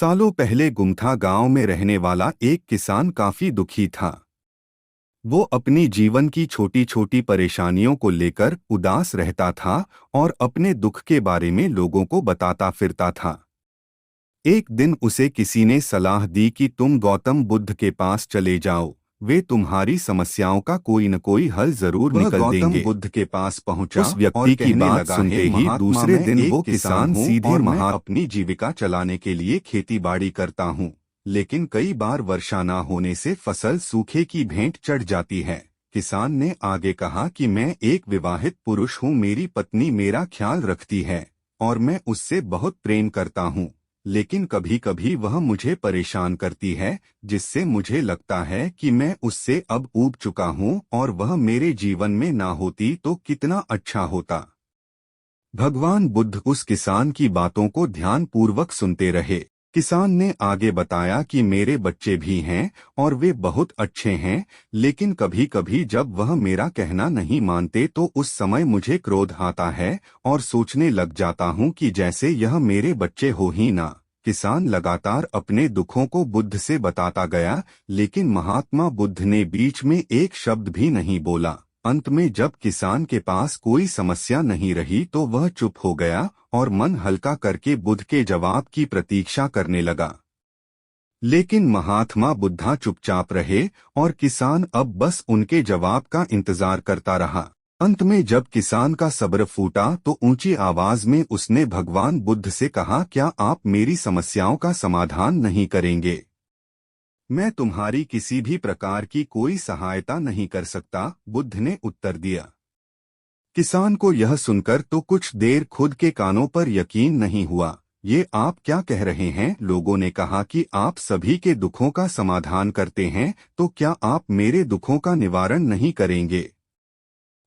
सालों पहले गुमथा गांव में रहने वाला एक किसान काफी दुखी था। वो अपनी जीवन की छोटी छोटी परेशानियों को लेकर उदास रहता था और अपने दुख के बारे में लोगों को बताता फिरता था। एक दिन उसे किसी ने सलाह दी कि तुम गौतम बुद्ध के पास चले जाओ, वे तुम्हारी समस्याओं का कोई न कोई हल जरूर निकल देंगे। बुद्ध के पास पहुंचा उस व्यक्ति की बात सुनते ही दूसरे दिन वो किसान सीधे और मैं अपनी जीविका चलाने के लिए खेतीबाड़ी करता हूँ, लेकिन कई बार वर्षा न होने से फसल सूखे की भेंट चढ़ जाती है। किसान ने आगे कहा कि मैं एक विवाहित पुरुष हूँ, मेरी पत्नी मेरा ख्याल रखती है और मैं उससे बहुत प्रेम करता हूँ, लेकिन कभी कभी वह मुझे परेशान करती है, जिससे मुझे लगता है कि मैं उससे अब ऊब चुका हूँ और वह मेरे जीवन में ना होती तो कितना अच्छा होता। भगवान बुद्ध उस किसान की बातों को ध्यानपूर्वक सुनते रहे। किसान ने आगे बताया कि मेरे बच्चे भी हैं और वे बहुत अच्छे हैं, लेकिन कभी कभी जब वह मेरा कहना नहीं मानते तो उस समय मुझे क्रोध आता है और सोचने लग जाता हूँ कि जैसे यह मेरे बच्चे हो ही ना। किसान लगातार अपने दुखों को बुद्ध से बताता गया, लेकिन महात्मा बुद्ध ने बीच में एक शब्द भी नहीं बोला। अंत में जब किसान के पास कोई समस्या नहीं रही तो वह चुप हो गया और मन हल्का करके बुद्ध के जवाब की प्रतीक्षा करने लगा। लेकिन महात्मा बुद्धा चुपचाप रहे और किसान अब बस उनके जवाब का इंतजार करता रहा। अंत में जब किसान का सब्र फूटा तो ऊंची आवाज में उसने भगवान बुद्ध से कहा, क्या आप मेरी समस्याओं का समाधान नहीं करेंगे? मैं तुम्हारी किसी भी प्रकार की कोई सहायता नहीं कर सकता, बुद्ध ने उत्तर दिया। किसान को यह सुनकर तो कुछ देर खुद के कानों पर यकीन नहीं हुआ। ये आप क्या कह रहे हैं? लोगों ने कहा कि आप सभी के दुखों का समाधान करते हैं, तो क्या आप मेरे दुखों का निवारण नहीं करेंगे?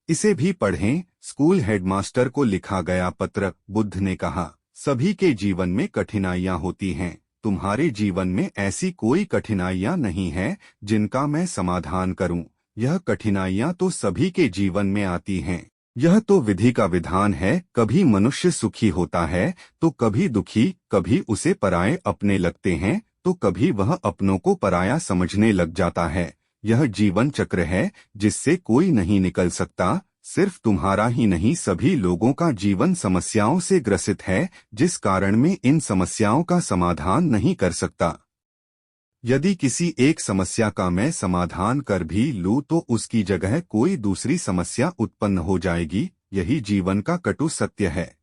इसे भी पढ़ें। स्कूल हेडमास्टर को लिखा गया पत्र। बुद्ध ने कहा, सभी के जीवन में कठिनाइयां होती हैं, तुम्हारे जीवन में ऐसी कोई कठिनाइयां नहीं है जिनका मैं समाधान करूं। यह कठिनाइयां तो सभी के जीवन में आती हैं, यह तो विधि का विधान है। कभी मनुष्य सुखी होता है तो कभी दुखी, कभी उसे पराये अपने लगते हैं तो कभी वह अपनों को पराया समझने लग जाता है। यह जीवन चक्र है जिससे कोई नहीं निकल सकता। सिर्फ तुम्हारा ही नहीं, सभी लोगों का जीवन समस्याओं से ग्रसित है, जिस कारण में इन समस्याओं का समाधान नहीं कर सकता। यदि किसी एक समस्या का मैं समाधान कर भी लूं तो उसकी जगह कोई दूसरी समस्या उत्पन्न हो जाएगी। यही जीवन का कटु सत्य है।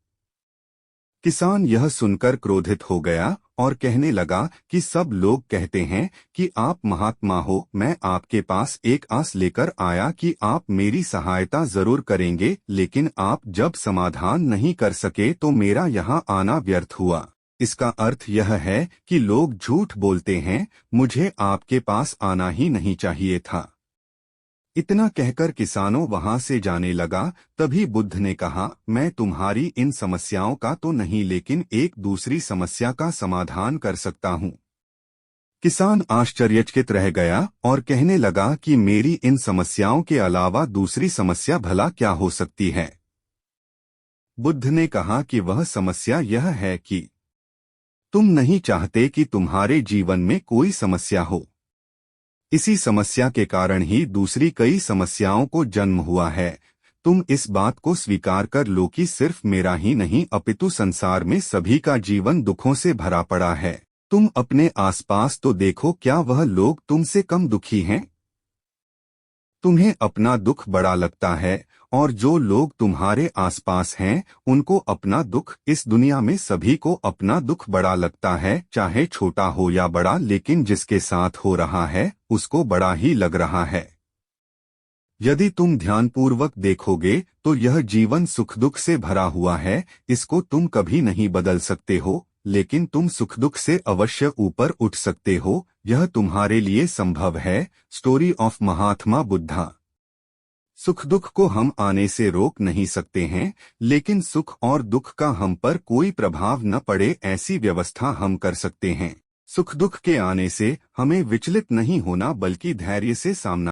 किसान यह सुनकर क्रोधित हो गया और कहने लगा कि सब लोग कहते हैं कि आप महात्मा हो, मैं आपके पास एक आस लेकर आया कि आप मेरी सहायता जरूर करेंगे, लेकिन आप जब समाधान नहीं कर सके तो मेरा यहाँ आना व्यर्थ हुआ। इसका अर्थ यह है कि लोग झूठ बोलते हैं, मुझे आपके पास आना ही नहीं चाहिए था। इतना कहकर किसानों वहां से जाने लगा। तभी बुद्ध ने कहा, मैं तुम्हारी इन समस्याओं का तो नहीं, लेकिन एक दूसरी समस्या का समाधान कर सकता हूँ। किसान आश्चर्यचकित रह गया और कहने लगा कि मेरी इन समस्याओं के अलावा दूसरी समस्या भला क्या हो सकती है? बुद्ध ने कहा कि वह समस्या यह है कि तुम नहीं चाहते कि तुम्हारे जीवन में कोई समस्या हो। इसी समस्या के कारण ही दूसरी कई समस्याओं को जन्म हुआ है। तुम इस बात को स्वीकार कर लो कि सिर्फ मेरा ही नहीं अपितु संसार में सभी का जीवन दुखों से भरा पड़ा है। तुम अपने आसपास तो देखो, क्या वह लोग तुमसे कम दुखी हैं? तुम्हें अपना दुख बड़ा लगता है और जो लोग तुम्हारे आसपास हैं उनको अपना दुख, इस दुनिया में सभी को अपना दुख बड़ा लगता है, चाहे छोटा हो या बड़ा, लेकिन जिसके साथ हो रहा है उसको बड़ा ही लग रहा है। यदि तुम ध्यानपूर्वक देखोगे तो यह जीवन सुख दुख से भरा हुआ है। इसको तुम कभी नहीं बदल सकते हो, लेकिन तुम सुख दुख से अवश्य ऊपर उठ सकते हो। यह तुम्हारे लिए संभव है। स्टोरी ऑफ महात्मा बुद्धा। सुख दुख को हम आने से रोक नहीं सकते हैं, लेकिन सुख और दुख का हम पर कोई प्रभाव न पड़े ऐसी व्यवस्था हम कर सकते हैं। सुख दुख के आने से हमें विचलित नहीं होना, बल्कि धैर्य से सामना